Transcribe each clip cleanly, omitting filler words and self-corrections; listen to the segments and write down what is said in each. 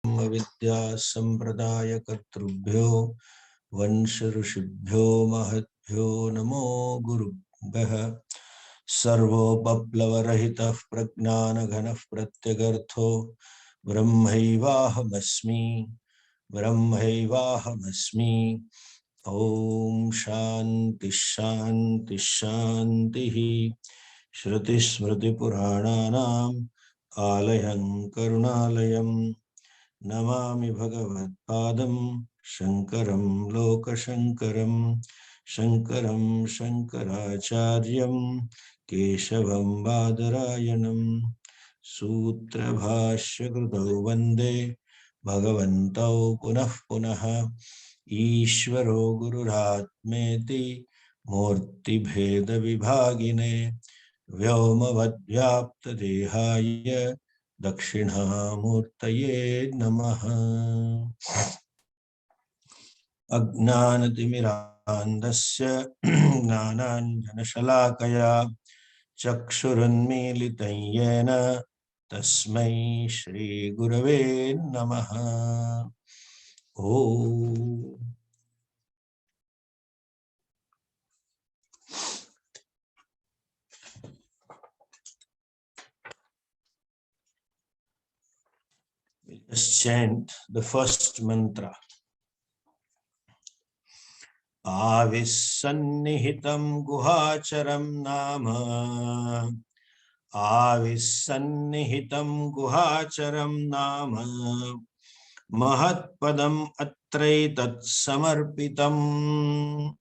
विद्या संप्रदाय कर्तृभ्यो वंश ऋषिभ्यो महद्भ्यो नमो गुरुभ्यः। सर्वोपप्लवरहितः प्रज्ञानघनः प्रत्यगर्थो ब्रह्मैवाहमस्मि ब्रह्मैवाहमस्मि। ओम शांति शांति शांति। श्रुति स्मृति पुराणानाम् आलयं करुणालयं नमामि भगवत्पादं शंकरं लोकशंकरं शंकरं शंकराचार्यं केशवं बादरायणं सूत्रभाष्यकृतौ वन्दे भगवन्तौ पुनः पुनः। ईश्वरो गुरुरात्मेति मूर्तिभेद विभागिने व्योमवद्व्याप्तदेहाय दक्षिणामूर्तये नमः। अज्ञानतिमिरान्धस्य ज्ञानाञ्जनशलाकया चक्षुरुन्मीलितं येन तस्मै श्रीगुरवे नमः। Let's chant the first mantra. Avissannihhitam guhacharam nama. Avissannihhitam guhacharam nama. Mahatpadam atraitat samarpitam.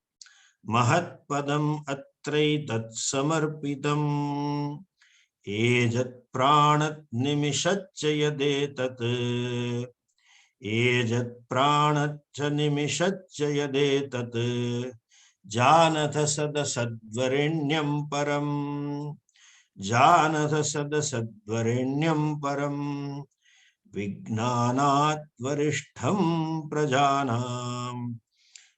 Mahatpadam atraitat samarpitam. Ejat pranat nimishaccha yadetat. Ejat pranat nimishaccha yadetat. Janatha sadasadvarenyam param. Janatha sadasadvarenyam param. Vignanat varishtham prajanam.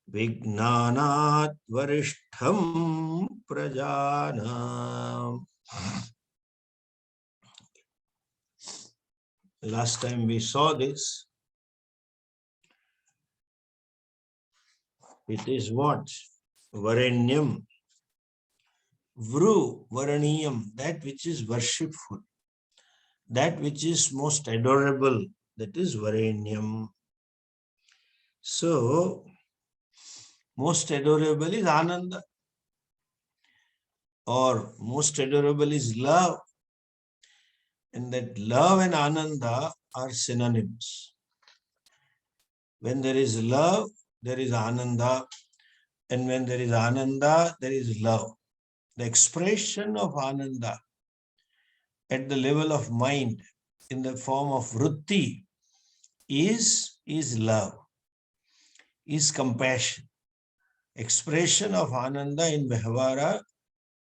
Vignanat varishtham prajanam. Last time we saw this. It is what? Varenyam. Vru, Varaniyam, that which is worshipful, that which is most adorable, that is Varenyam. So, most adorable is Ananda, or most adorable is love. And that love and Ananda are synonyms. When there is love, there is Ananda. And when there is Ananda, there is love. The expression of Ananda at the level of mind in the form of vritti is love, is compassion. Expression of Ananda in Vyavahara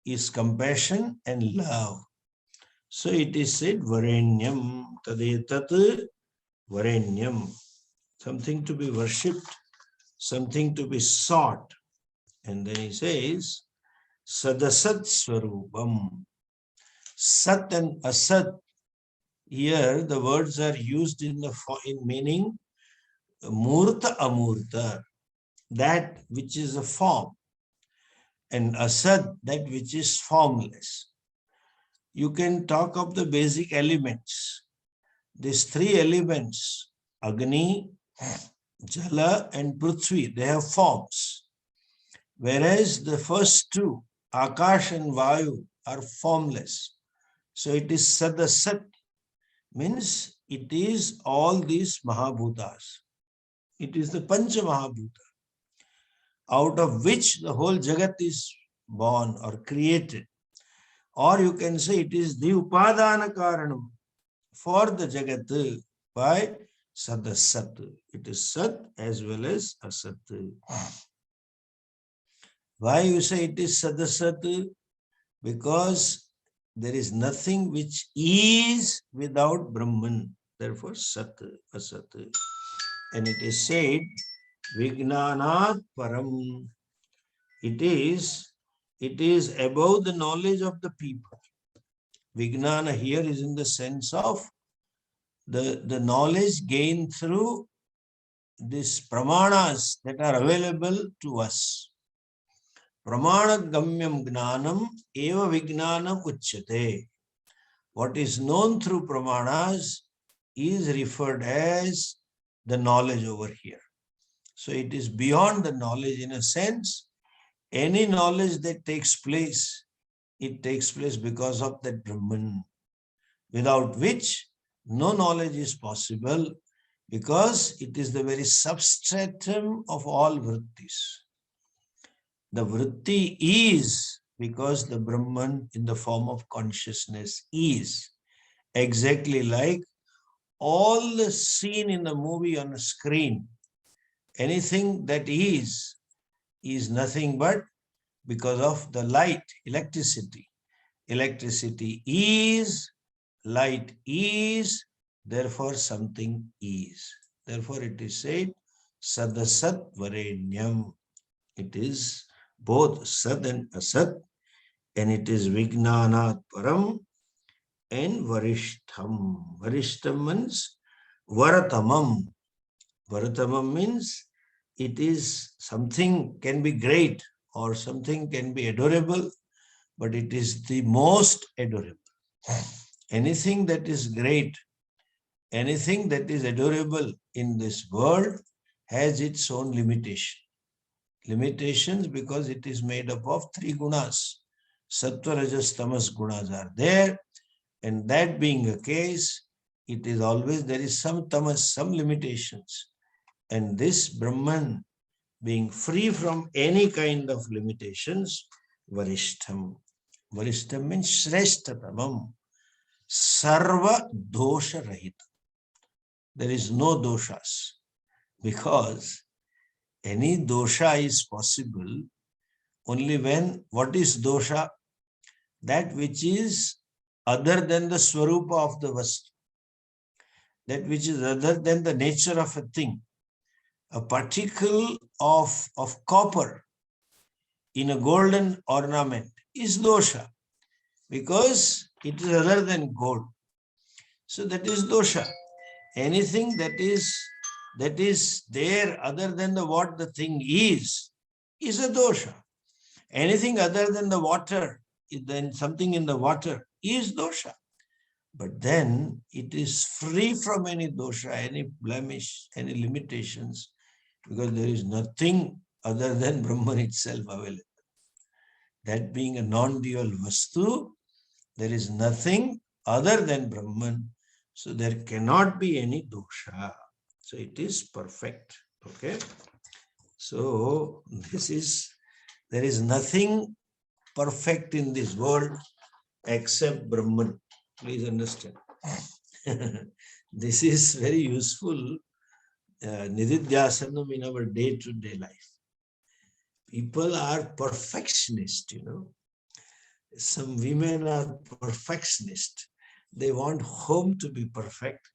is compassion and love. So it is said Varenyam, tadetat Varenyam, something to be worshipped, something to be sought. And then he says, Sadasat Swarupam. Sat and Asat. Here the words are used in meaning Murta Amurta, that which is a form, and Asad, that which is formless. You can talk of the basic elements. These three elements, Agni, Jala and Prithvi, they have forms. Whereas the first two, Akash and Vayu, are formless. So it is Sadasat, means it is all these Mahabhutas. It is the Pancha Mahabhuta, out of which the whole Jagat is born or created. Or you can say it is the Upadana Karanam for the Jagat by Sadasat. It is Sat as well as Asat. Why you say it is Sadasat? Because there is nothing which is without Brahman. Therefore, Sat, Asat. And it is said, Vignanat Param. It is above the knowledge of the people. Vijnana here is in the sense of the knowledge gained through these pramanas that are available to us. Pramana gamyam gnanam eva vignanam uchyate. What is known through pramanas is referred as the knowledge over here. So it is beyond the knowledge in a sense. Any knowledge that takes place, it takes place because of that Brahman, without which no knowledge is possible, because it is the very substratum of all vrittis. The vritti is because the Brahman in the form of consciousness is. Exactly like all the scene in the movie on a screen, anything that is nothing but because of the light, electricity. Electricity is, light is, therefore something is. Therefore it is said, sadasat varenyam. It is both sad and asat, and it is vignanat param and varishtham. Varishtham means varatamam. Varatamam means it is something can be great or something can be adorable, but it is the most adorable. Anything that is great, anything that is adorable in this world has its own limitation. Limitations because it is made up of three gunas. Sattva, Rajas, Tamas gunas are there, and that being a case, it is always there is some tamas, some limitations. And this Brahman being free from any kind of limitations, Varishtham. Varishtham means Shreshtatamam. Sarva dosha rahita. There is no doshas, because any dosha is possible only when, what is dosha? That which is other than the swarupa of the vastu, that which is other than the nature of a thing. A particle of copper in a golden ornament is dosha, because it is other than gold. So that is dosha. Anything that is there other than what the thing is a dosha. Anything other than the water, then something in the water is dosha. But then it is free from any dosha, any blemish, any limitations, because there is nothing other than Brahman itself available. That being a non-dual vastu, there is nothing other than Brahman. So there cannot be any dosha. So it is perfect. Okay. So there is nothing perfect in this world except Brahman. Please understand. This is very useful nididhyasanam in our day-to-day life. People are perfectionist, Some women are perfectionist. They want home to be perfect.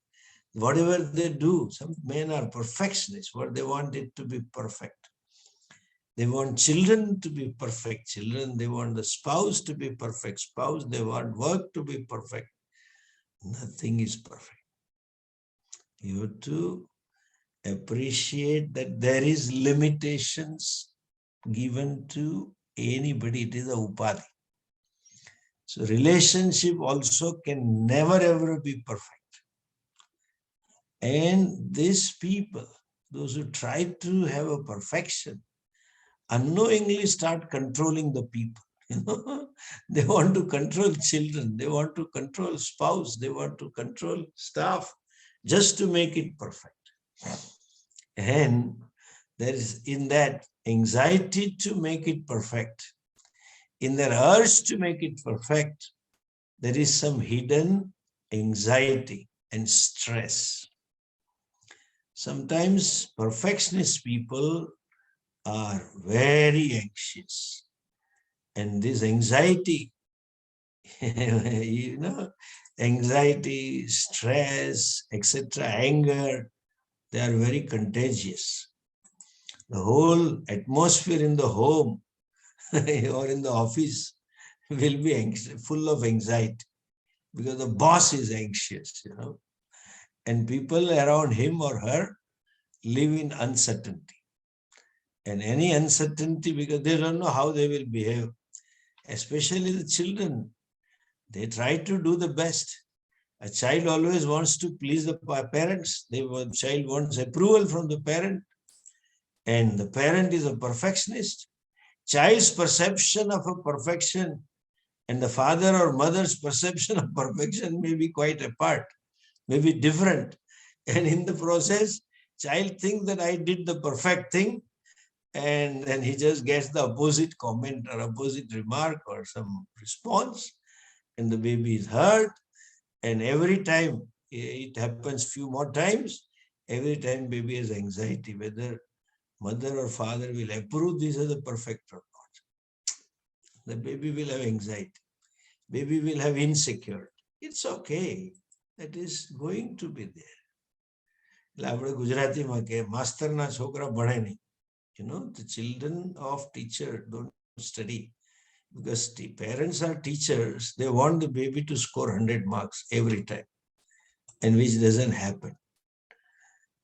Whatever they do, some men are perfectionists. What they want it to be perfect. They want children to be perfect children. They want the spouse to be perfect spouse. They want work to be perfect. Nothing is perfect. You have to appreciate that there is limitations given to anybody. It is a upadhi. So relationship also can never ever be perfect. And these people, those who try to have a perfection, unknowingly start controlling the people. They want to control children, they want to control spouse, they want to control staff just to make it perfect. And there is in that anxiety to make it perfect, in their urge to make it perfect, there is some hidden anxiety and stress. Sometimes perfectionist people are very anxious, and this anxiety, anxiety, stress, etc., anger, they are very contagious. The whole atmosphere in the home or in the office will be full of anxiety because the boss is anxious, And people around him or her live in uncertainty. And any uncertainty, because they don't know how they will behave, especially the children. They try to do the best. A child always wants to please the parents. The child wants approval from the parent. And the parent is a perfectionist. Child's perception of a perfection and the father or mother's perception of perfection may be quite apart, may be different. And in the process, child thinks that I did the perfect thing, and then he just gets the opposite comment or opposite remark or some response, and the baby is hurt. And every time it happens few more times, every time baby has anxiety, whether mother or father will approve this as a perfect or not. The baby will have anxiety. Baby will have insecurity. It's okay. That is going to be there. એટલે આપણે ગુજરાતીમાં કે માસ્તરના છોકરા ભણે નહીં. The children of teacher don't study because the parents are teachers. They want the baby to score 100 marks every time, and which doesn't happen.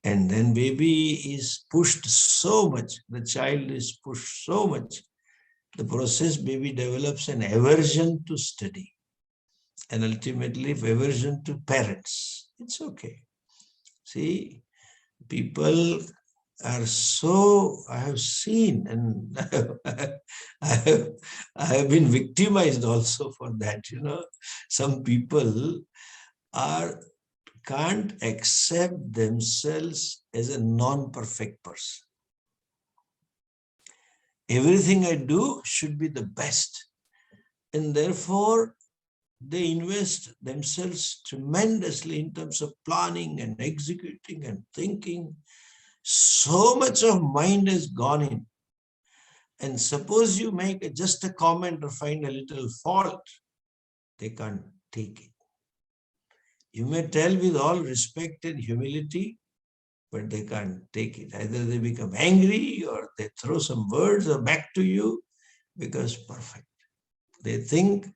And then baby is pushed so much, the child is pushed so much, the process baby develops an aversion to study and ultimately aversion to parents. It's okay. See, people are so, I have seen, and I have been victimized also for that. Some people can't accept themselves as a non-perfect person. Everything I do should be the best, and therefore they invest themselves tremendously in terms of planning and executing and thinking. So much of mind has gone in. And suppose you make just a comment or find a little fault, they can't take it. You may tell with all respect and humility, but they can't take it. Either they become angry or they throw some words or back to you because perfect. They think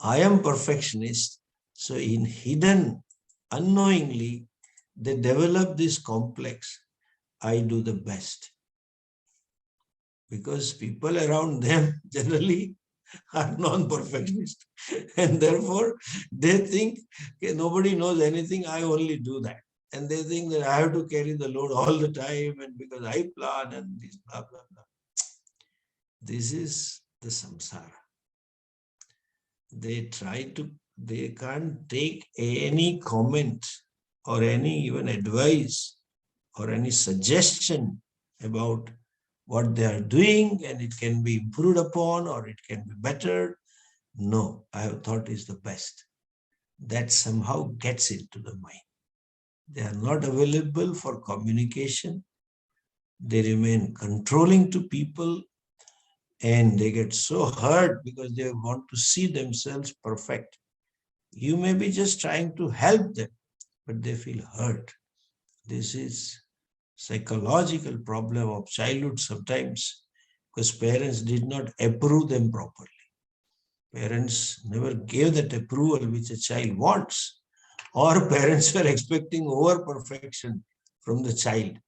I am perfectionist. So in hidden, unknowingly, they develop this complex. I do the best. Because people around them generally are non-perfectionists. And therefore, they think, okay, nobody knows anything, I only do that. And they think that I have to carry the load all the time, and because I plan and this blah, blah, blah. This is the samsara. They can't take any comment or any even advice or any suggestion about what they are doing, and it can be improved upon or it can be better. No, I have thought is the best. That somehow gets into the mind. They are not available for communication. They remain controlling to people, and they get so hurt because they want to see themselves perfect. You may be just trying to help them, but they feel hurt. This is psychological problem of childhood sometimes, because parents did not approve them properly. Parents never gave that approval which a child wants, or parents were expecting over perfection from the child,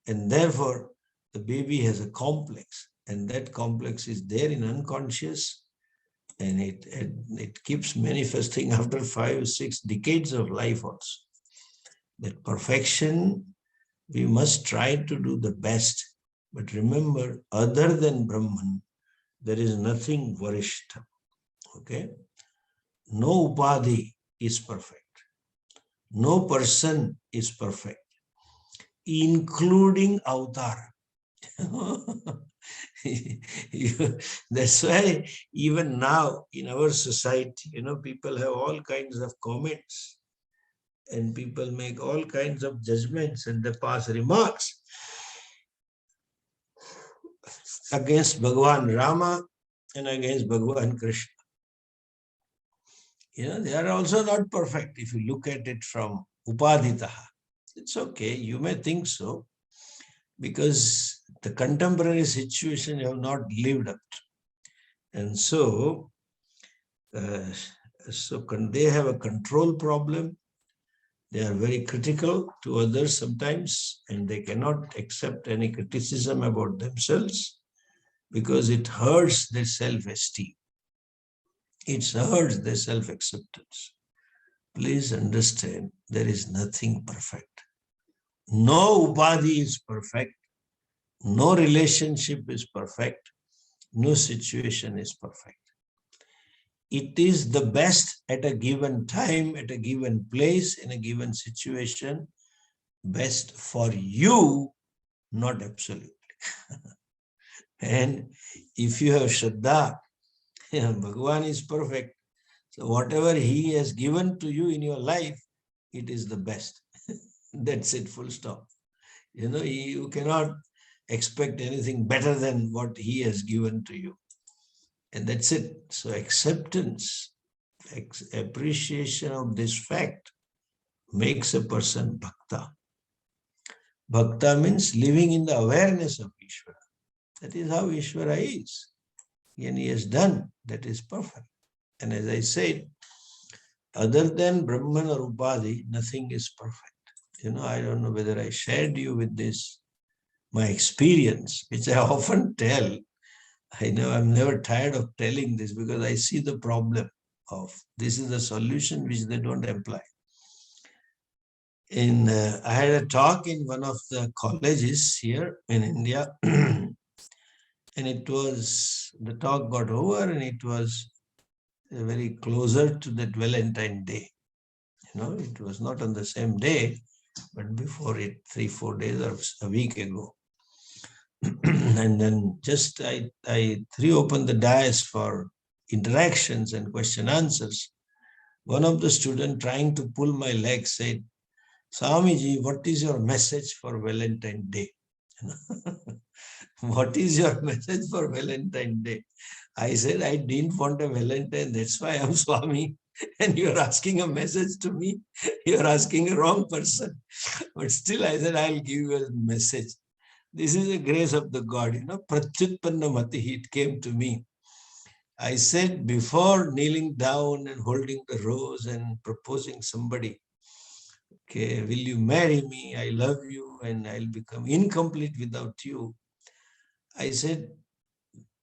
and therefore the baby has a complex, and that complex is there in unconscious, and it keeps manifesting after 5-6 decades of life also. That perfection, we must try to do the best. But remember, other than Brahman, there is nothing Varishta. Okay? No upadhi is perfect. No person is perfect, including avatar. That's why even now in our society, people have all kinds of comments, and people make all kinds of judgments, and they pass remarks against Bhagavan Rama and against Bhagavan Krishna. They are also not perfect if you look at it from upadhitaha. It's okay, you may think so, because the contemporary situation you have not lived up to. And so they have a control problem. They are very critical to others sometimes, and they cannot accept any criticism about themselves because it hurts their self-esteem. It hurts their self-acceptance. Please understand, there is nothing perfect. No upadhi is perfect. No relationship is perfect. No situation is perfect. It is the best at a given time, at a given place, in a given situation, best for you, not absolutely. And if you have Shraddha, Bhagavan is perfect. So whatever he has given to you in your life, it is the best. That's it, full stop. You cannot expect anything better than what he has given to you. And that's it. So acceptance, appreciation of this fact makes a person bhakta. Bhakta means living in the awareness of Ishvara. That is how Ishvara is. And he has done. That is perfect. And as I said, other than Brahman or Upadhi, nothing is perfect. I don't know whether I shared you with this, my experience, which I often tell. I know I'm never tired of telling this because I see the problem of this is the solution which they don't apply. I had a talk in one of the colleges here in India, and the talk got over, and it was very closer to that Valentine Day. It was not on the same day, but before it, 3-4 days or a week ago. And then just I threw open the dais for interactions and question answers. One of the students trying to pull my leg said, Swamiji, what is your message for Valentine Day? What is your message for Valentine Day? I said, I didn't want a Valentine. That's why I'm Swami. And you're asking a message to me. You're asking a wrong person. But still, I said, I'll give you a message. This is the grace of the God. Pratyutpanna mati, it came to me. I said, before kneeling down and holding the rose and proposing somebody, okay, will you marry me? I love you and I'll become incomplete without you. I said,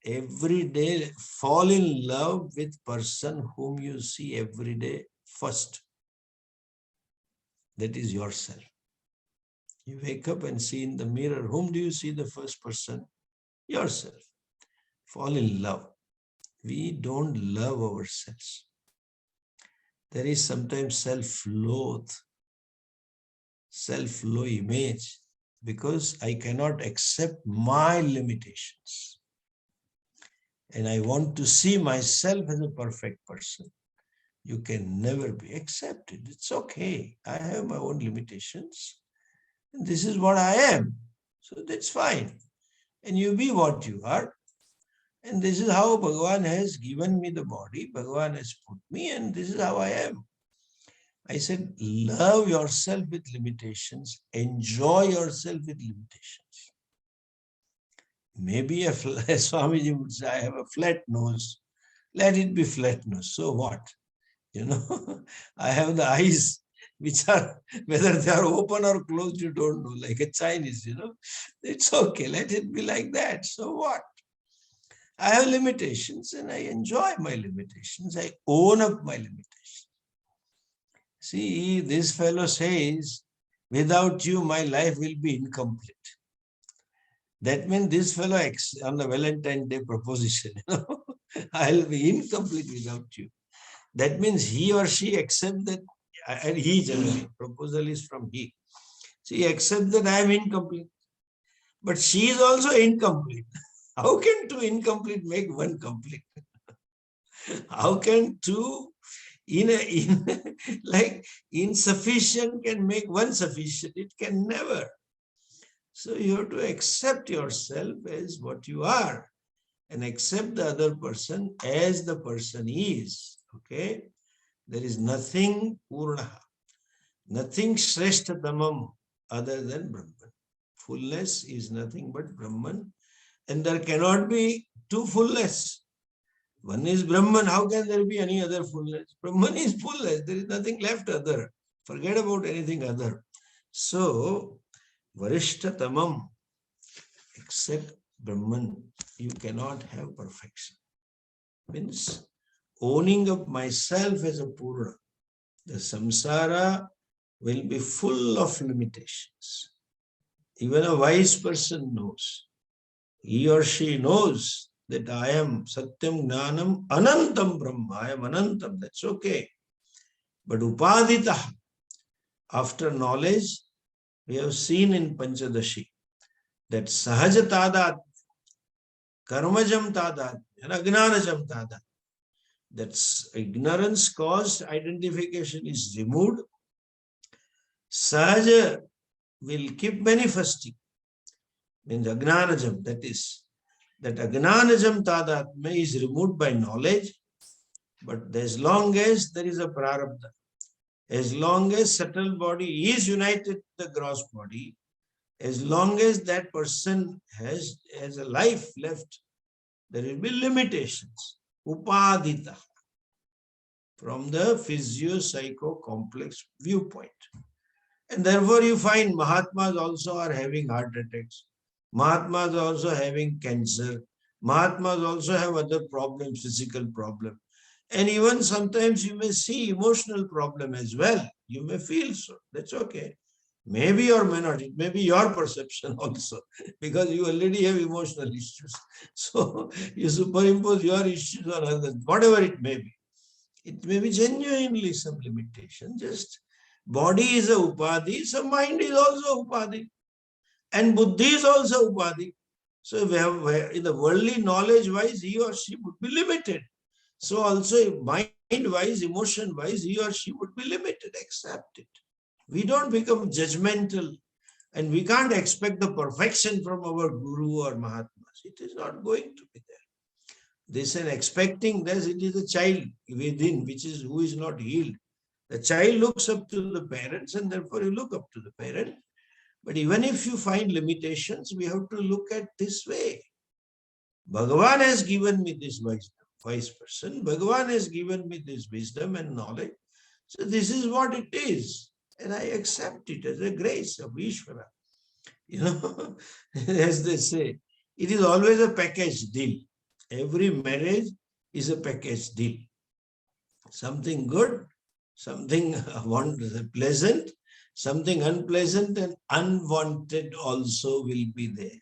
every day fall in love with person whom you see every day first. That is yourself. You wake up and see in the mirror, whom do you see the first person? Yourself. Fall in love. We don't love ourselves. There is sometimes self-loathe, self-low image, because I cannot accept my limitations. And I want to see myself as a perfect person. You can never be accepted. It's okay. I have my own limitations. And this is what I am. So that's fine. And you be what you are. And this is how Bhagavan has given me the body. Bhagavan has put me, and this is how I am. I said, love yourself with limitations. Enjoy yourself with limitations. Maybe Swamiji would say, I have a flat nose. Let it be flat nose. So what? I have the eyes which are, whether they are open or closed, you don't know, like a Chinese, It's okay. Let it be like that. So what? I have limitations and I enjoy my limitations. I own up my limitations. See, this fellow says, without you, my life will be incomplete. That means this fellow on the Valentine Day proposition, I'll be incomplete without you. That means he or she accepts that, and he generally, proposal is from he. She accepts that I am incomplete. But she is also incomplete. How can two incomplete make one complete? How can two like insufficient can make one sufficient? It can never. So you have to accept yourself as what you are and accept the other person as the person is. Okay? There is nothing purna, nothing shrestadamam other than Brahman. Fullness is nothing but Brahman, and there cannot be two fullness. One is Brahman. How can there be any other fullness? Brahman is fullness. There is nothing left other Forget about anything other. So, Varishtatamam, except Brahman, you cannot have perfection. Means owning up myself as a Purna. The samsara will be full of limitations. Even a wise person knows. He or she knows that I am Satyam Gnanam Anantam Brahma. I am Anantam. That's okay. But Upadita, after knowledge, we have seen in Panchadashi that Sahaja Tadat, Karmajam Tadat, and Agnanajam Tadat. That's ignorance caused identification is removed. Sahaja will keep manifesting. Means Agnanajam, that Agnanajam Tadatma is removed by knowledge, but as long as there is a prarabdha, as long as subtle body is united to the gross body, as long as that person has a life left, there will be limitations. Upadita, from the physio-psycho-complex viewpoint. And therefore you find Mahatmas also are having heart attacks. Mahatmas also having cancer. Mahatmas also have other problems, physical problem. And even sometimes you may see emotional problem as well. You may feel so. That's okay. Maybe or may not. It may be your perception also, because you already have emotional issues. So you superimpose your issues on others, whatever it may be. It may be genuinely some limitation. Just body is a upadhi, so mind is also upadhi. And buddhi is also upadhi. So we have, in the worldly knowledge wise, he or she would be limited. So also mind wise, emotion wise, he or she would be limited. Accept it. We don't become judgmental, and we can't expect the perfection from our guru or mahatmas. It is not going to be there. This and expecting this, it is a child within who is not healed. The child looks up to the parents, and therefore you look up to the parent. But even if you find limitations, we have to look at this way. Bhagavan has given me this wisdom, wise person. Bhagavan has given me this wisdom and knowledge. So this is what it is. And I accept it as a grace of Ishvara. As they say, it is always a package deal. Every marriage is a package deal. Something good, something pleasant, something unpleasant and unwanted also will be there.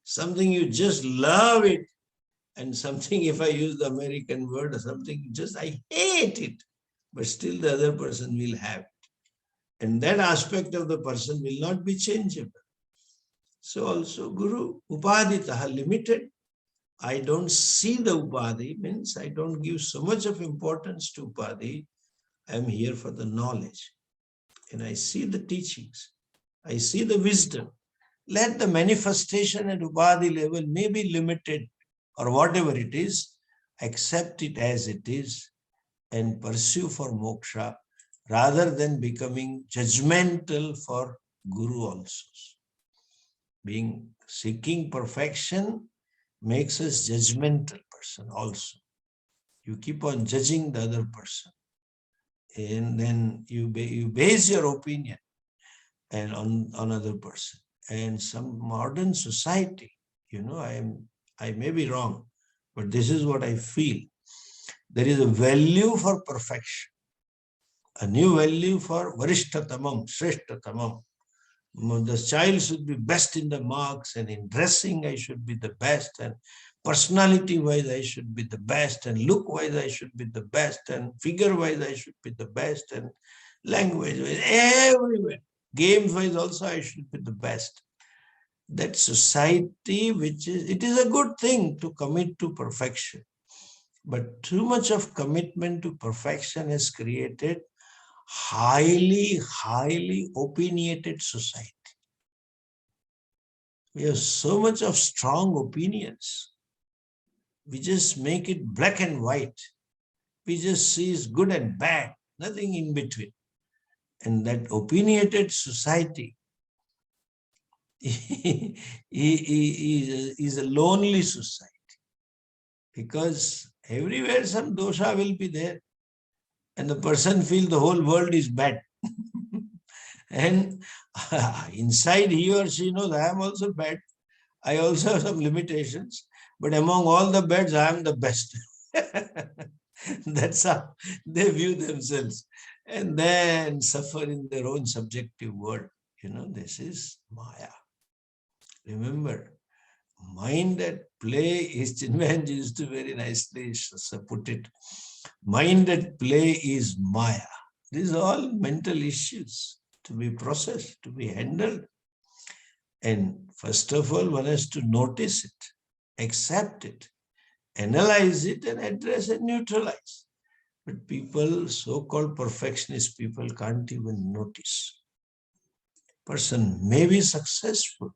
Something you just love it, and something, if I use the American word, or something just I hate it, but still the other person will have it. And that aspect of the person will not be changeable. So also Guru, Upaditaha, limited. I don't see the Upadhi, means I don't give so much of importance to Upadhi. I am here for the knowledge. And I see the teachings. I see the wisdom. Let the manifestation at Upadhi level may be limited or whatever it is, accept it as it is and pursue for moksha rather than becoming judgmental for Guru also. Seeking perfection makes us judgmental person also. You keep on judging the other person, and then you base your opinion and on another person. And some modern society, I may be wrong, but this is what I feel. There is a value for perfection, a new value for varishtatamam, shreshtatamam. The child should be best in the marks, and in dressing I should be the best, and personality-wise I should be the best, and look-wise I should be the best, and figure-wise I should be the best, and language-wise, everywhere. Game-wise also I should be the best. That society, it is a good thing to commit to perfection, but too much of commitment to perfection has created highly opinionated society. We have so much of strong opinions. We just make it black and white. We just see is good and bad, nothing in between. And that opinionated society is a lonely society, because everywhere some dosha will be there. and the person feels the whole world is bad. And inside he or she knows I am also bad. I also have some limitations, but among all the bads, I am the best. That's how they view themselves, and then suffer in their own subjective world. This is Maya. Remember, mind at play is Chinmayanji used to very nicely put it. Mind at play is Maya. These are all mental issues to be processed, to be handled. And first of all, one has to notice it, accept it, analyze it, and address and neutralize. But people, so-called perfectionist people, can't even notice. Person may be successful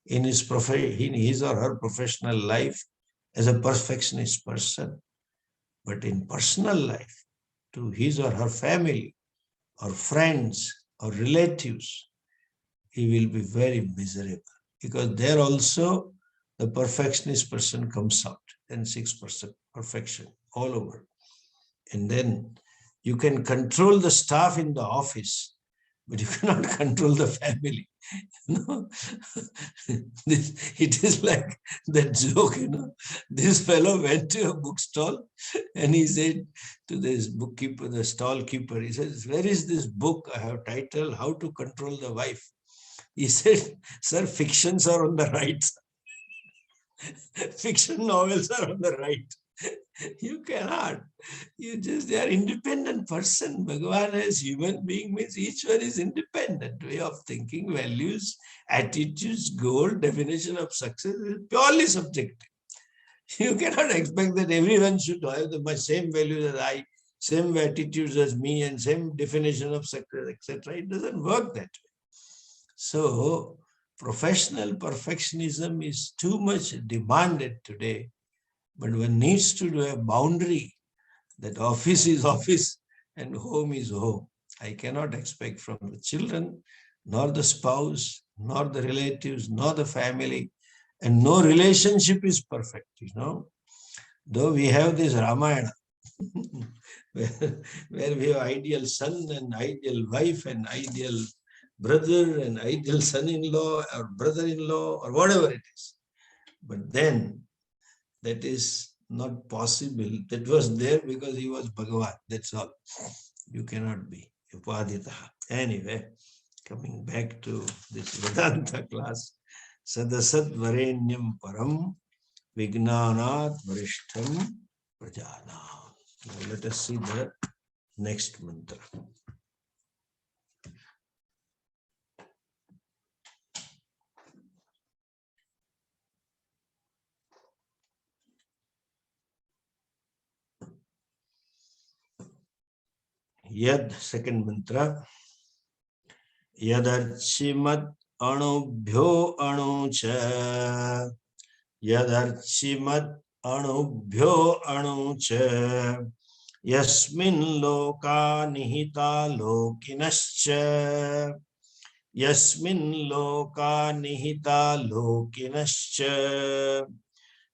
in his or her professional life as a perfectionist person, but in personal life, to his or her family, or friends, or relatives, he will be very miserable, because there also the perfectionist person comes out and seeks perfection all over. And then you can control the staff in the office, but you cannot control the family. It is like that joke, This fellow went to a bookstall and he said to this bookkeeper, the stall keeper, he says, "Where is this book? I have title, How to Control the Wife." He said, "Sir, fictions are on the right. Fiction novels are on the right. You cannot. They are independent person. Bhagavan as human being means each one is independent. Way of thinking, values, attitudes, goal, definition of success is purely subjective. You cannot expect that everyone should have the same values as I, same attitudes as me, and same definition of success, etc. It doesn't work that way. So, professional perfectionism is too much demanded today, but one needs to do a boundary that office is office and home is home. I cannot expect from the children, nor the spouse, nor the relatives, nor the family, and no relationship is perfect, Though we have this Ramayana, where we have ideal son and ideal wife and ideal brother and ideal son-in-law or brother-in-law or whatever it is. But then that is not possible. That was there because he was Bhagavan. That's all. You cannot be Upadita. Anyway, coming back to this Vedanta class, Sadasad Varenyam Param Vignanat Varishtham Prajana. Now let us see the next mantra. Yad, second mantra. Yadarchimat anubhyo anucha. Yadarchimat anubhyo anucha. Yasmin loka nihita lokinascha. Yasmin loka nihita lokinascha.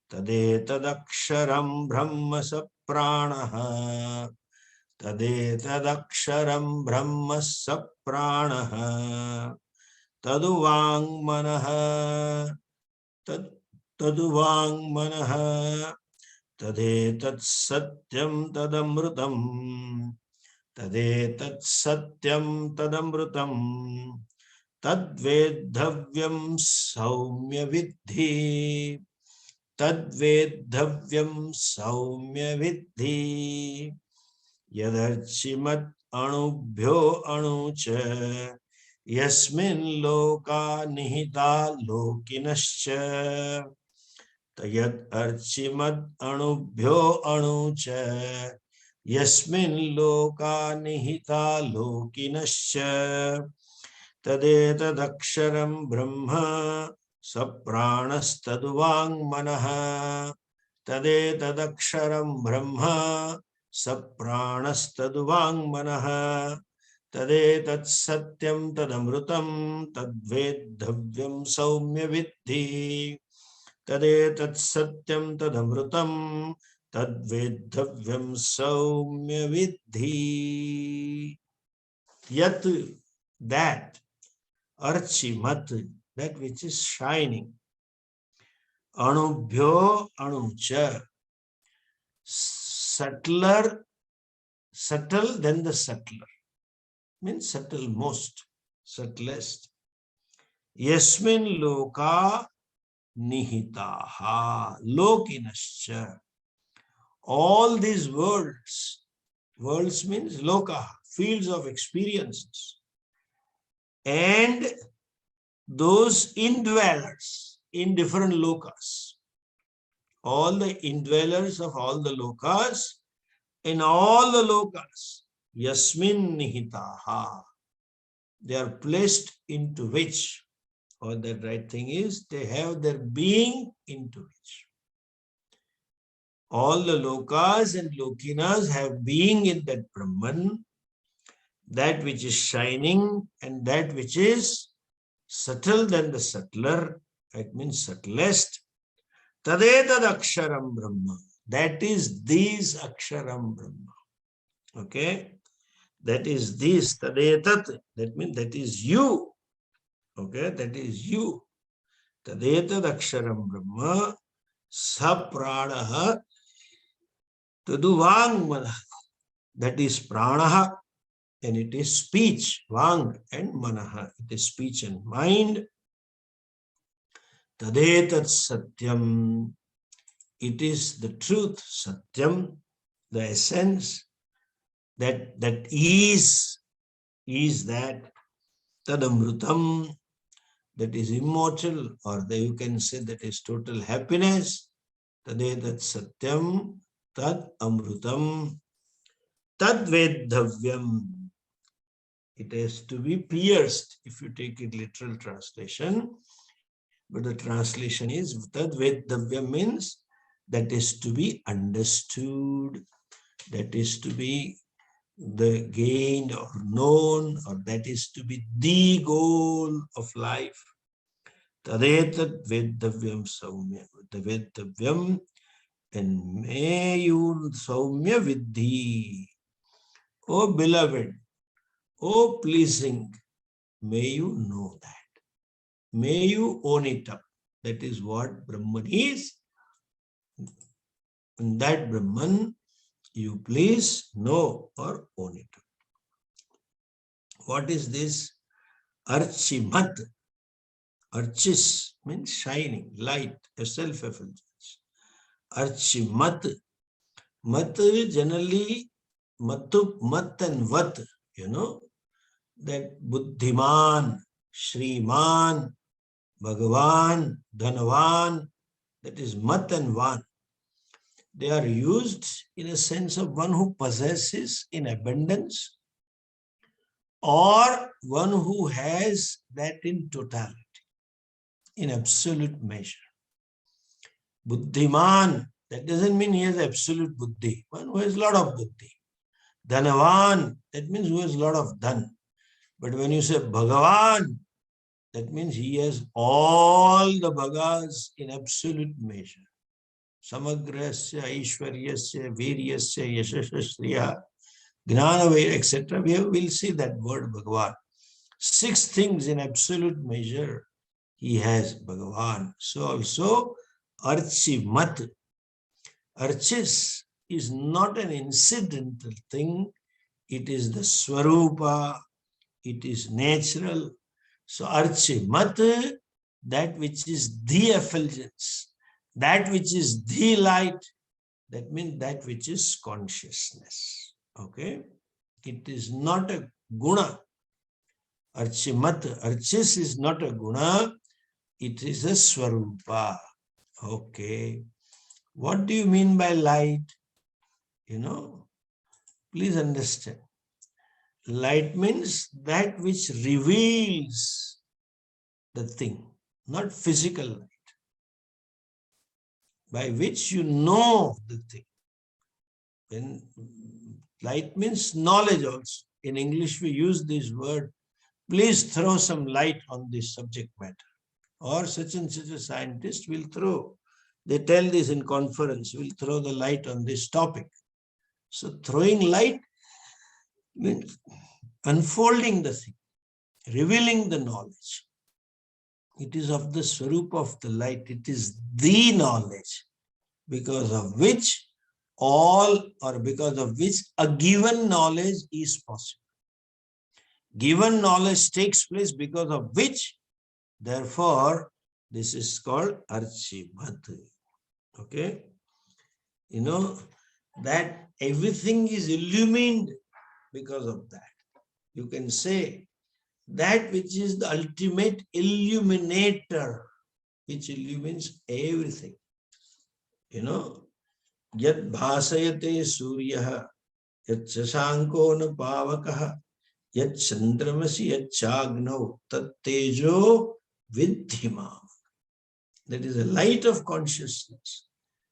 Tadetadaksharam brahma sapranaha. Tadetadaksharam brahma sapranaha. Taduvang manaha. Taduvang manaha. Tadetat satyam tadamrutam. Tadetat satyam tadamrutam. Tadvedhavyam saumya vidhi. Tadvedhavyam saumya vidhi. Yadarchimat anubhyo anucha. Yasmin loka nihita lokinascha. Tayat archimat anubhyo anucha. Yasmin loka nihita lokinascha. Tadetadaksharam brahma sapranastaduvang manaha. Tadetadaksharam brahma sapranastaduvang manaha. Tadetat satyam tadamrutam tadvedhavyam saumya vidhi. Tadetat satyam tadamrutam Tadvedavyam saumya vidhi. Yat, that. Archimat, that which is shining. Anubhyo anucha. Subtler, subtle than the subtler. Means subtle most, subtlest. Yasmin loka nihitaha. Lokinascha. All these worlds means loka, fields of experiences. And those indwellers in different lokas. All the indwellers of all the lokas, in all the lokas, yasmin nihitaha. They are placed into which, or the right thing is, they have their being into which. All the lokas and lokinas have being in that Brahman, that which is shining and that which is subtle than the subtler, that means subtlest. Tadetad aksharam Brahma. That is this aksharam Brahma. Okay? That is this tadetat. That means that is you. Okay? That is you. Tadetad aksharam Brahma sapranaha taduvang manah. That is pranaha, and it is speech, vang and manaha. It is speech and mind. Tadetat satyam. It is the truth, satyam, the essence, that is that. Tadamrutam, that is immortal, or you can say that is total happiness. Tadetat satyam, tad amrutam, tad vedavyam. It has to be pierced, if you take it literal translation. But the translation is tad vedavyam means that is to be understood, that is to be the gained or known, or that is to be the goal of life. Tadetat vedavyam saumya, the vedavyam, and may you saumya vidhi. Oh beloved, oh pleasing, may you know that. May you own it up. That is what Brahman is. And that Brahman, you please know or own it. What is this? Archimat. Archis means shining, light, a self-effulgence. Archimat. Mat generally, matu, mat and vat, that buddhiman, shriman, bhagavan, dhanavan, that is mat and van. They are used in a sense of one who possesses in abundance, or one who has that in totality, in absolute measure. Buddhiman, that doesn't mean he has absolute buddhi. One who has a lot of buddhi. Dhanavan, that means who has a lot of dhan. But when you say Bhagavan, that means he has all the bhagas in absolute measure. Samagrasya, Aishwaryasya, Viryasya, Yashashriya, Gnanavaya, etc. We will see that word Bhagavan. 6 things in absolute measure he has, Bhagavan. So also Archimat. Archis is not an incidental thing. It is the Swarupa. It is natural. So Archimat, that which is the effulgence, that which is the light, that means that which is consciousness. Okay? It is not a guna. Archimat, Archis is not a guna. It is a Swarupa. Okay. What do you mean by light? Please understand. Light means that which reveals the thing, not physical light, by which you know the thing. When light means knowledge also. In English, we use this word. Please throw some light on this subject matter. Or such and such a scientist will throw They tell this in conference, we'll throw the light on this topic. So throwing light means unfolding the thing, revealing the knowledge. It is of the swarup of the light. It is the knowledge because of which because of which a given knowledge is possible. Given knowledge takes place because of which, therefore, this is called Archimat. Okay? You know, that everything is illumined because of that. You can say that which is the ultimate illuminator, which illumines everything. You know, yad bhasayate suryaha, yad shashanko na pavakaha, yad chandramasi yad chagnau, tat tejo vidhima. That is a light of consciousness,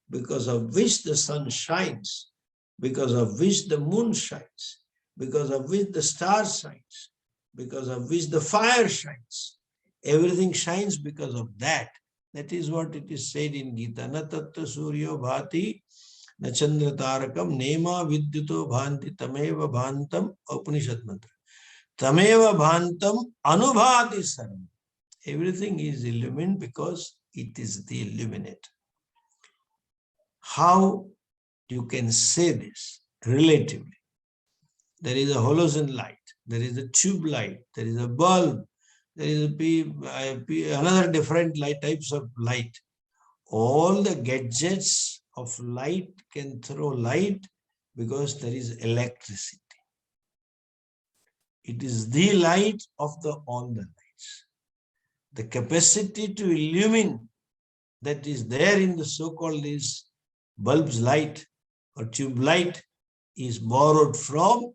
because of which the sun shines, because of which the moon shines, because of which the stars shines, because of which the fire shines. Everything shines because of that. That is what it is said in Gita. Na tattva suryo bhati, na chandra tarakam, nema vidyuto bhanti tameva bhantam, Upanishad mantra. Tameva bhantam anubhati sarvam. Everything is illumined because it is the illuminate. How you can say this relatively? There is a halogen light, there is a tube light, there is a bulb, there is another different light types of light. All the gadgets of light can throw light because there is electricity. It is the light of all the lights. The capacity to illumine that is there in the so-called this bulb's light or tube light is borrowed from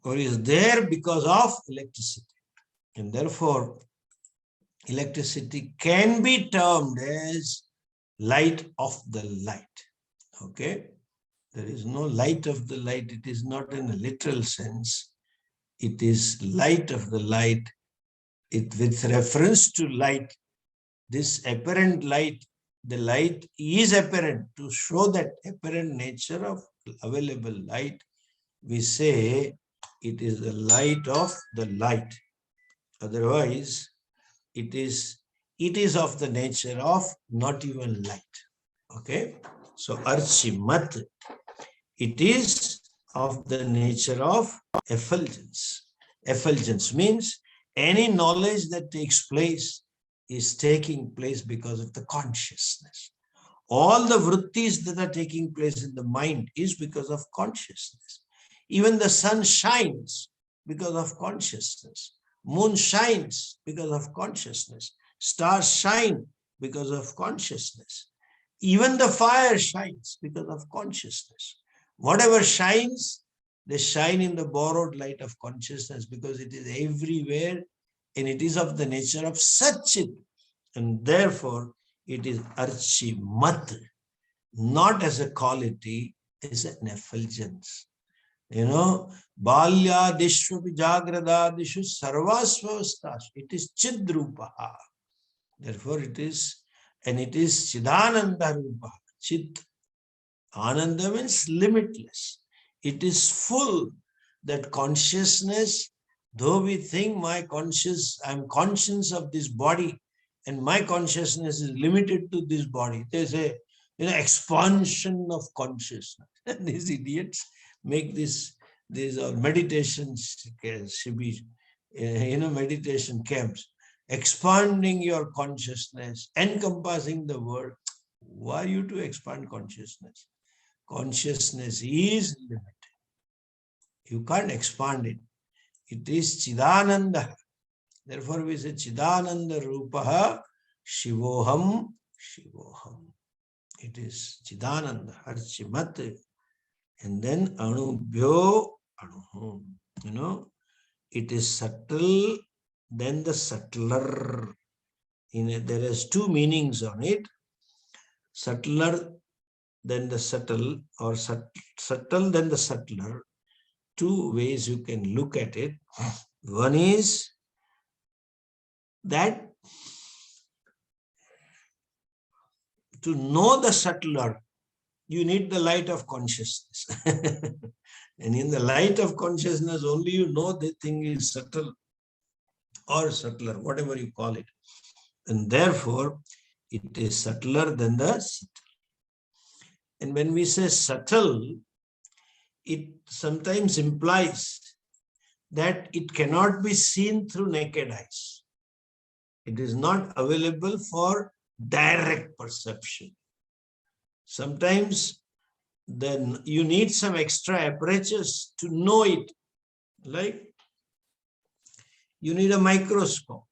or is there because of electricity. And therefore, electricity can be termed as light of the light. Okay? There is no light of the light. It is not in a literal sense. It is light of the light. It with reference to light, this apparent light, the light is apparent. To show that apparent nature of available light, we say it is the light of the light. Otherwise, it is of the nature of not even light. Okay? So Archimat, it is of the nature of effulgence. Effulgence means any knowledge that takes place is taking place because of the consciousness. All the vrittis that are taking place in the mind is because of consciousness. Even the sun shines because of consciousness. Moon shines because of consciousness. Stars shine because of consciousness. Even the fire shines because of consciousness. Whatever shines, they shine in the borrowed light of consciousness because it is everywhere and it is of the nature of Satchit. And therefore, it is Archimat, not as a quality, as an effulgence. You know, Balya Dishvapi Jagradadishu Sarvasvavastas. It is Chidrupaha. Therefore, it is Chidananda Rupa. Chid. Ananda means limitless. It is full. That consciousness, though we think I'm conscious of this body, and my consciousness is limited to this body. There's a expansion of consciousness. And these idiots make these meditation meditation camps, expanding your consciousness, encompassing the world. Why are you to expand consciousness? Consciousness is limited. You can't expand it. It is Chidananda. Therefore, we say Chidananda Rupaha Shivoham Shivoham. It is Chidananda, Archimat. And then Anubhyo Anuhum. It is subtle, then the subtler. There is two meanings on it. Subtler, then the subtle, or subtle, then the subtler. Two ways you can look at it. One is that to know the subtler, you need the light of consciousness. And in the light of consciousness, only you know the thing is subtle or subtler, whatever you call it. And therefore, it is subtler than the subtle. And when we say subtle, it sometimes implies that it cannot be seen through naked eyes. It is not available for direct perception. Sometimes then you need some extra apparatus to know it. Like you need a microscope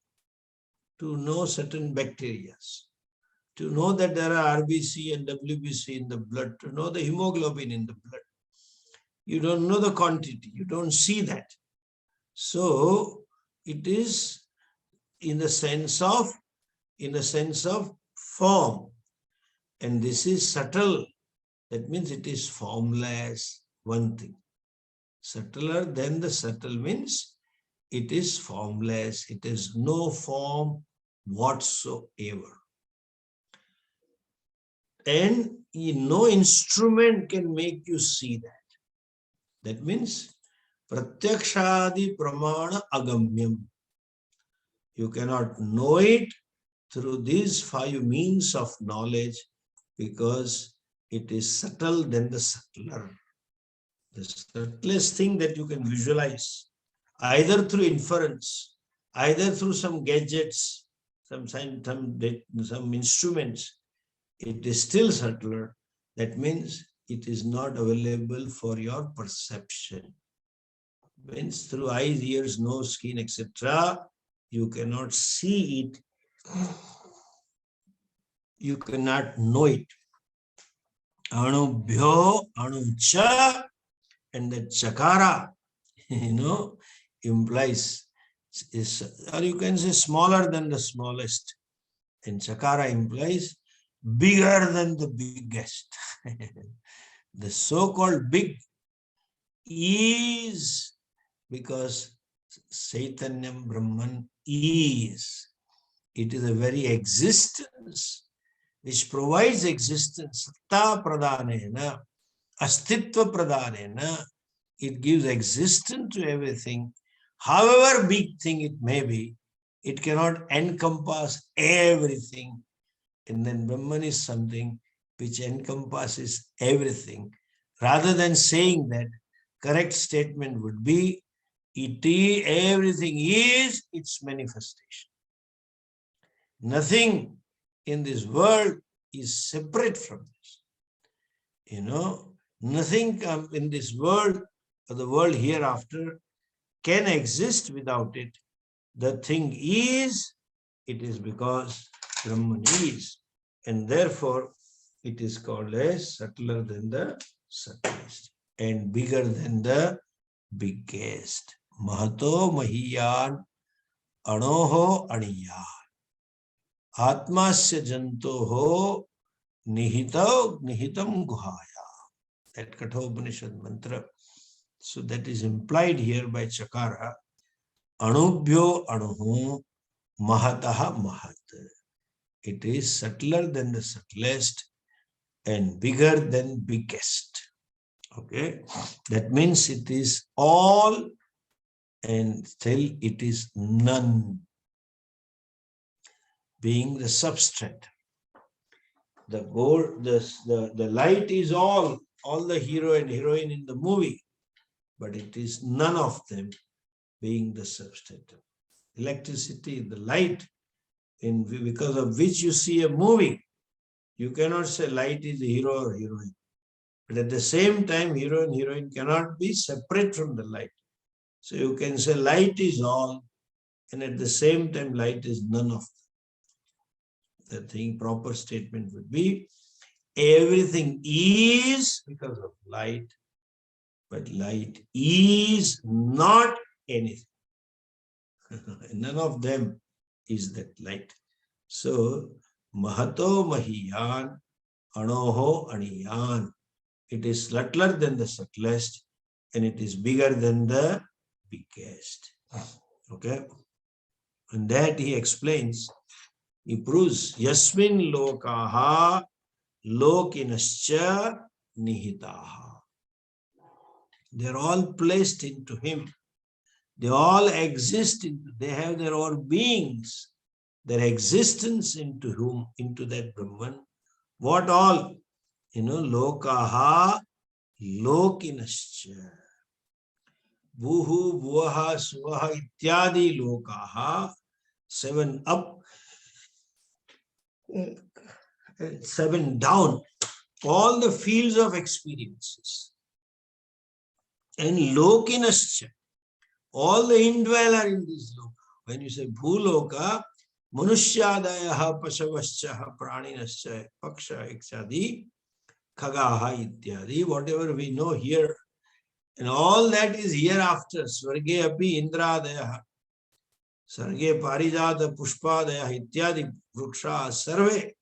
to know certain bacteria, to know that there are RBC and WBC in the blood, to know the hemoglobin in the blood. You don't know the quantity, you don't see that. So it is in the sense of form. And this is subtle. That means it is formless, one thing. Subtler than the subtle means it is formless. It has no form whatsoever. And no instrument can make you see that. That means pratyakshadi pramana agamyam. You cannot know it through these 5 means of knowledge because it is subtle than the subtler. The subtlest thing that you can visualize, either through inference, either through some gadgets, some instruments, it is still subtler. That means it is not available for your perception. Means through eyes, ears, nose, skin, etc., you cannot see it. You cannot know it. Anubhyo, anucha, and the chakara, implies, or you can say smaller than the smallest. And chakara implies bigger than the biggest. The so-called big is because Chaitanyam Brahman is. It is a very existence which provides existence. Satta pradhanena, astitva pradhanena. It gives existence to everything. However big thing it may be, it cannot encompass everything. And then Brahman is something which encompasses everything. Rather than saying that, correct statement would be, everything is its manifestation. Nothing in this world is separate from this. Nothing in this world or the world hereafter can exist without it. The thing is, it is because Brahman is. And therefore, it is called as subtler than the subtlest and bigger than the biggest. Mahato mahiyan anoho aniyan. Atmasya jantoho nihitam guhaya. That Katha Upanishad mantra. So that is implied here by Chakara. Anubhyo anuhu mahataha mahat. It is subtler than the subtlest and bigger than biggest. Okay. That means it is all and still it is none. Being the substrate. The gold, the light is all the hero and heroine in the movie, but it is none of them being the substrate. Electricity, the light, because of which you see a movie, you cannot say light is the hero or heroine. But at the same time, hero and heroine cannot be separate from the light. So you can say light is all, and at the same time, light is none of them. The thing, proper statement would be, everything is because of light, but light is not anything. None of them is that light. So, Mahato Mahiyan, Anoho Aniyan. It is subtler than the subtlest, and it is bigger than the biggest. Okay? And that he explains, he proves, Yasmin Lokaha lokinascha nihitaha. They are all placed into him. They all exist, they have their own beings, their existence into whom, into that Brahman. What all? Lokaha, lokinascha. Buhu, buaha, suaha, ityadi lokaha. 7 up, 7 down. All the fields of experiences. And lokinascha. All the indweller in this loka. When you say bhuloka, manusyadayaha pasavascha praninascha paksha ikshadi khagaha ityadi, whatever we know here, and all that is hereafter. Swarge api indradayaha, sarge parijata pushpadayaha ityadi vruksha sarve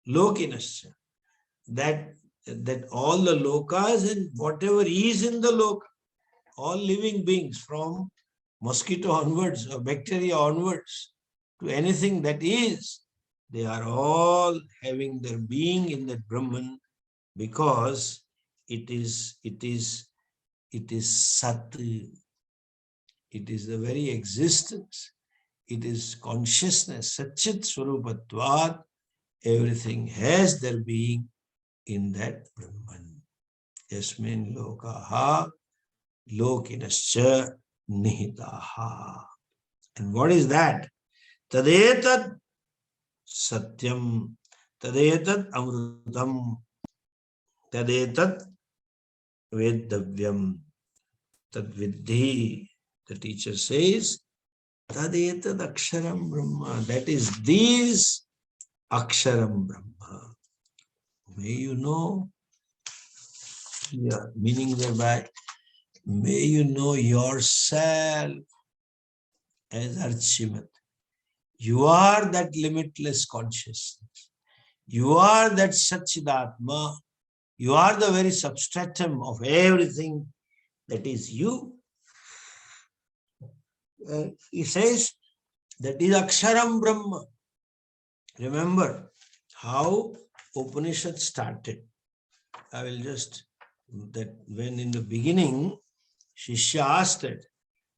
lokinascha. That all the lokas and whatever is in the loka, all living beings from mosquito onwards or bacteria onwards to anything that is, they are all having their being in that Brahman, because it is Sat. It is the very existence. It is consciousness. Satchit Swarupatvat. Everything has their being in that Brahman. Yasmin lokaha lokinascha nihitaha. And what is that? Tadetat satyam, tadetat amrutam, tadetat vedavyam, tadviddhi. The teacher says, tadetat aksharam brahma. That is this aksharam brahma. May you know, meaning thereby, may you know yourself as Archimat. You are that limitless consciousness. You are that Satchidatma. You are the very substratum of everything that is you. He says that is Aksharam Brahma. Remember how Upanishad started. I will just, that when in the beginning, Shishya asked it,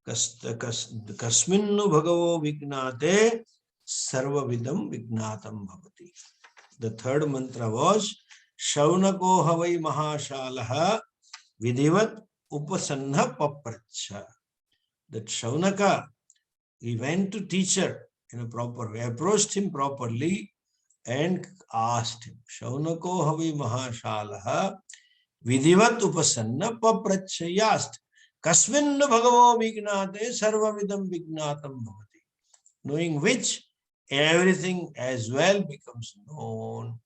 Kasminnu Bhagavo Vignate Sarvavidam Vignatam Bhavati. The third mantra was Shaunako Havai Mahashalaha Vidivat Upasanna Papracha. That Shaunaka, he went to teacher in a proper way, approached him properly and asked him, Shaunako Havai Mahashalaha Vidivat Upasanna Papracha. He asked, Kasminnu Bhagavo Vignate Sarvavidam Vignatam Bhavati. Knowing which everything as well becomes known.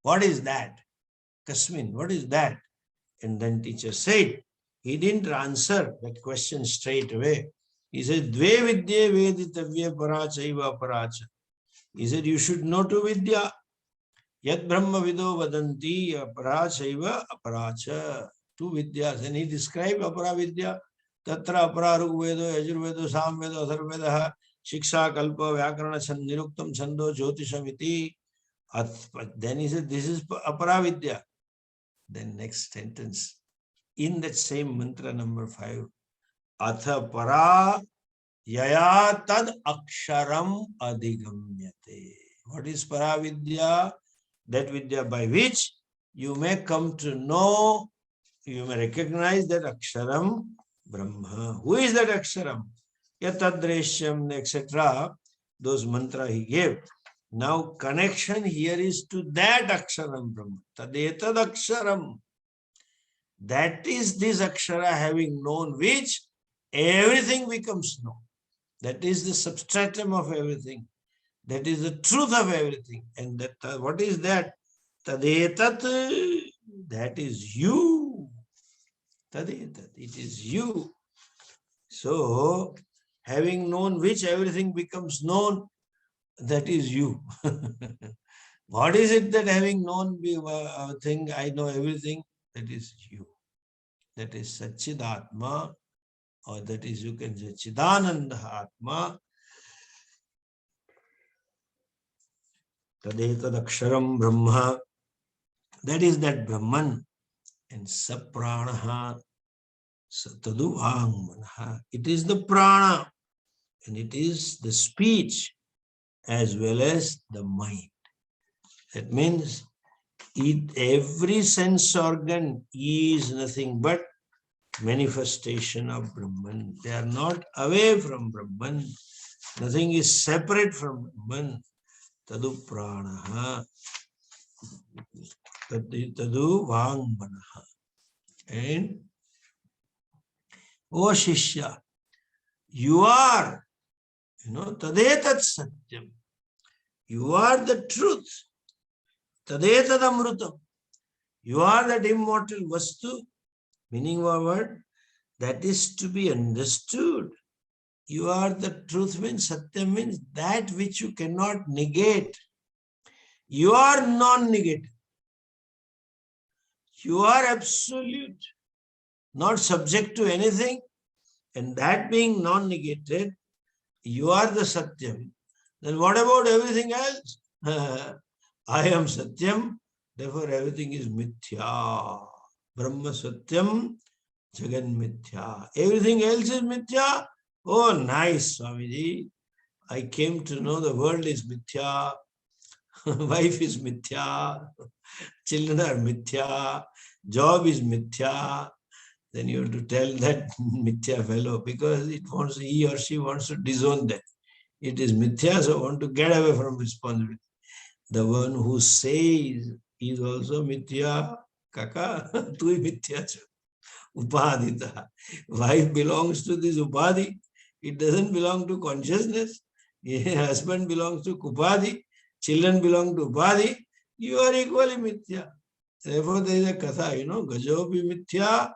What is that? Kasmin, what is that? And then teacher said, he didn't answer that question straight away. He said, Dve vidye veditavya parachaiva paracha. He said, you should know two vidya. Yad brahma vido vadanti parachaiva aparacha. Two vidyas. And he described apara vidya. Tatra apara rugvedo, yajurvedo, samvedo, atharvedaha, shiksha, kalpa, vyakarana, niruktam, chando, jyotishamiti. Then he said, this is apara vidya. Then next sentence, in that same mantra number 5, Atha para yaya tad aksharam adhigamyate. What is para vidya? That vidya by which you may come to know, you may recognize that aksharam Brahma. Who is that aksharam? Yatadreshyam, etc. Those mantra he gave. Now connection here is to that aksharam Brahma. Tadetad aksharam. That is this akshara having known which everything becomes known. That is the substratum of everything. That is the truth of everything. And that what is that? Tadetat, that is you. Tadetat, it is you. So, having known which everything becomes known, that is you. What is it that having known a thing, I know everything, that is you. That is Satchidatma, or that is, you can say, Chidananda Atma. Tadetad Aksharam Brahma. That is that Brahman. And sapranaha, satadu vangmanaha. It is the prana, and it is the speech as well as the mind. That means every sense organ is nothing but manifestation of Brahman. They are not away from Brahman. Nothing is separate from Brahman. Tadu pranaha, tadu vangmanaha. And O Shishya, you are, tadetat satyam. You are the truth. Tadetat amrutam. You are that immortal vastu, meaning our word, that is to be understood. You are the truth means, satyam means that which you cannot negate. You are non-negative. You are absolute, not subject to anything, and that being non-negated, you are the satyam. Then what about everything else? I am satyam, therefore everything is mithya. Brahma satyam, jagan mithya. Everything else is mithya. Oh, nice, Swamiji. I came to know the world is mithya. Wife is mithya. Children are mithya. Job is mithya. Then you have to tell that mithya fellow, because he or she wants to disown that. It is mithya, so want to get away from responsibility. The one who says is also mithya. Kaka, tu mithya cha. Upadita. Wife belongs to this upadhi. It doesn't belong to consciousness. Husband belongs to kupadhi. Children belong to upadhi. You are equally mithya. Therefore, there is a katha, gajopi mithya,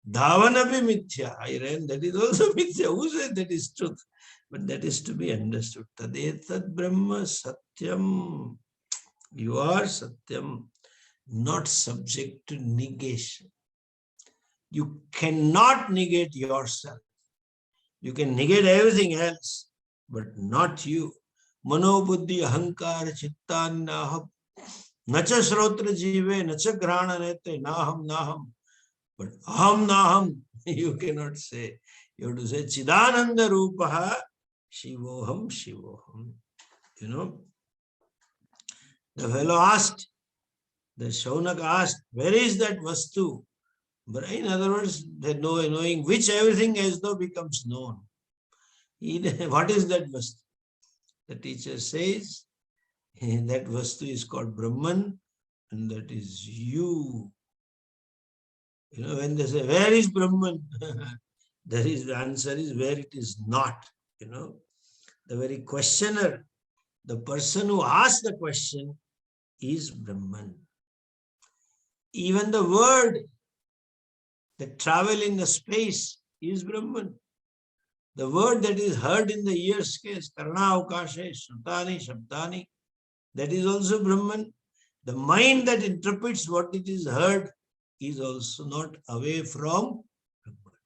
Dhavanapi mithya. I ran, that is also mithya. Who said that is truth? But that is to be understood. Tadetat Brahma Satyam. You are Satyam, not subject to negation. You cannot negate yourself. You can negate everything else, but not you. Mano buddhi ahankara chittannaham. Nacha srotra jive, nacha grana nete, naham naham. But aham naham, you cannot say. You have to say Chidananda Rupaha Shivoham Shivoham. The fellow asked, the Shaunak asked, where is that Vastu? But in other words, knowing which everything as though becomes known. What is that Vastu? The teacher says, that Vastu is called Brahman, and that is you. When they say, where is Brahman? The answer is where it is not. The very questioner, the person who asked the question is Brahman. Even the word that travel in the space is Brahman. The word that is heard in the ear's case, Karna Aukashe, Shrutani, Shabdani, that is also Brahman. The mind that interprets what it is heard is also not away from Brahman.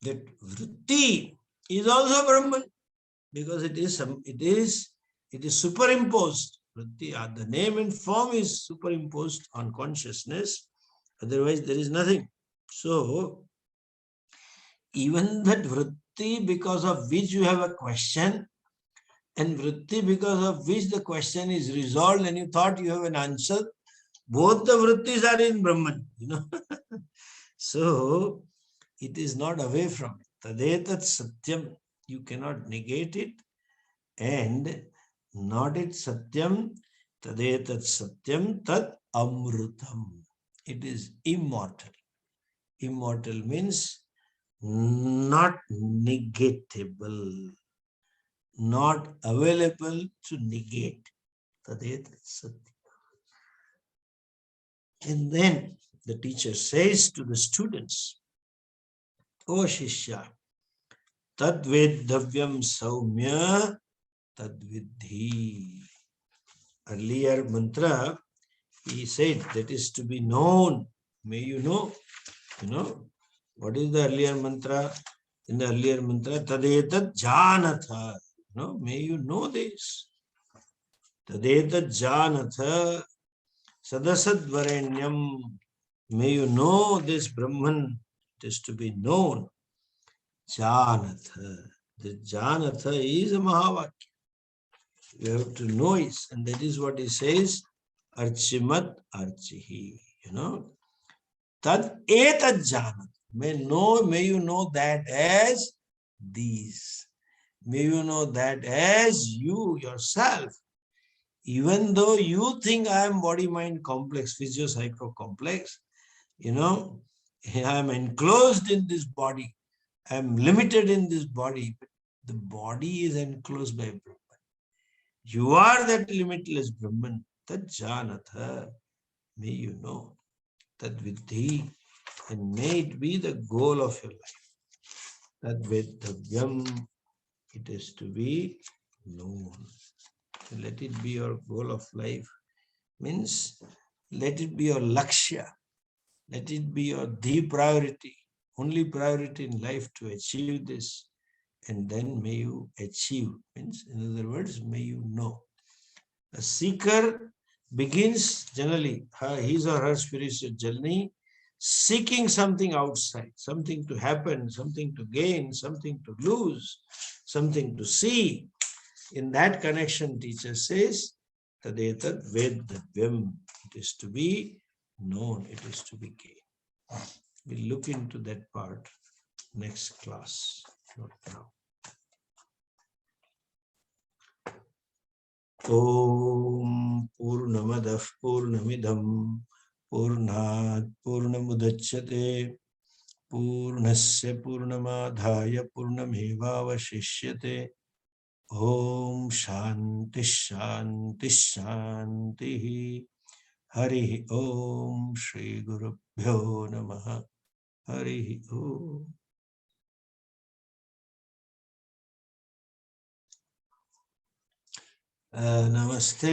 That vritti is also Brahman, because it is superimposed. Vritti, the name and form is superimposed on consciousness. Otherwise, there is nothing. So, even that vritti because of which you have a question, and vritti because of which the question is resolved and you thought you have an answer, both the vrittis are in Brahman. So, it is not away from it. Tadetat satyam, you cannot negate it, and not it satyam, tadetat satyam, tat amrutam. It is immortal. Immortal means not negatable, not available to negate. Tadetat satyam. And then the teacher says to the students, O Shishya, Tadvedavyam Saumya Tadvidhi. Earlier mantra, he said that is to be known. May you know. What is the earlier mantra? In the earlier mantra, Tadetat Janatha. May you know this. Tadetat Janatha. Sadasadvarenyam. May you know this Brahman. It is to be known. Janatha. The Janatha is a Mahavakya. You have to know it. And that is what he says. Archimat Archihi. Tad etad Janat. May you know that as these. May you know that as you yourself. Even though you think I am body-mind complex, physio-psycho complex, I am enclosed in this body. I am limited in this body. But the body is enclosed by Brahman. You are that limitless Brahman. Tat janatha. May you know. Tad vidhi. And may it be the goal of your life. Tad vedhavyam. It is to be known. Let it be your goal of life. Means let it be your lakshya. Let it be your the priority. Only priority in life to achieve this. And then may you achieve. Means, in other words, may you know. A seeker begins generally his or her spiritual journey seeking something outside, something to happen, something to gain, something to lose, something to see. In that connection, teacher says, Tadetat Vedavyam. It is to be known, it is to be gained. We'll look into that part next class, not now. Om Purnamadah Purnamidam Purnat Purnamudachyate Purnasya Purnamadhaya Purnamevavashishyate. Om Shanti Shanti Shanti. Hari Om Shri Gurubhyo Namaha. Hari Om. Namaste.